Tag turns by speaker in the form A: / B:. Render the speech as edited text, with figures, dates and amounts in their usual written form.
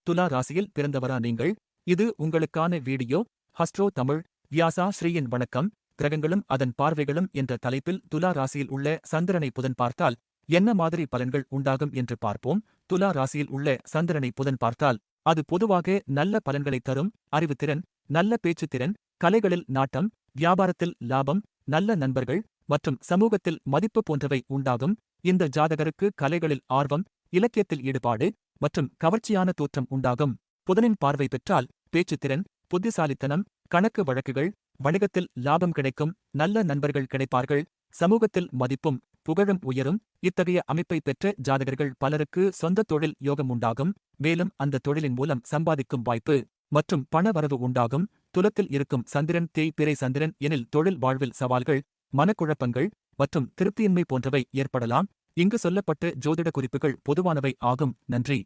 A: துலா ராசியில் பிறந்தவரா நீங்கள்? இது உங்களுக்கான வீடியோ. ஹஸ்ட்ரோ தமிழ் வியாசா ஸ்ரீயின் வணக்கம். கிரகங்களும் அதன் பார்வைகளும் என்ற தலைப்பில் துலா ராசியில் உள்ள சந்திரனை புதன் பார்த்தால் என்ன மாதிரி பலன்கள் உண்டாகும் என்று பார்ப்போம். துலா ராசியில் உள்ள சந்திரனை புதன் பார்த்தால் அது பொதுவாக நல்ல பலன்களை தரும். அறிவுத்திறன், நல்ல பேச்சுத்திறன், கலைகளில் நாட்டம், வியாபாரத்தில் லாபம், நல்ல நண்பர்கள் மற்றும் சமூகத்தில் மதிப்பு போன்றவை உண்டாகும். இந்த ஜாதகருக்கு கலைகளில் ஆர்வம், இலக்கியத்தில் ஈடுபாடு மற்றும் கவர்ச்சியான தோற்றம் உண்டாகும். புதனின் பார்வை பெற்றால் பேச்சுத்திறன், புத்திசாலித்தனம், கணக்கு வழக்குகள், வணிகத்தில் லாபம் கிடைக்கும், நல்ல நண்பர்கள் கிடைப்பார்கள், சமூகத்தில் மதிப்பும் புகழும் உயரும். இத்தகைய அமைப்பை பெற்ற ஜாதகர்கள் பலருக்கு சொந்த தொழில் யோகம் உண்டாகும். மேலும் அந்த தொழிலின் மூலம் சம்பாதிக்கும் வாய்ப்பு மற்றும் பண வரவு உண்டாகும். துலத்தில் இருக்கும் சந்திரன் தேய்பிறை சந்திரன் எனில் தொழில் வாழ்வில் சவால்கள், மனக்குழப்பங்கள் மற்றும் திருப்தியின்மை போன்றவை ஏற்படலாம். இங்கு சொல்லப்பட்ட ஜோதிட குறிப்புகள் பொதுவானவை ஆகும். நன்றி.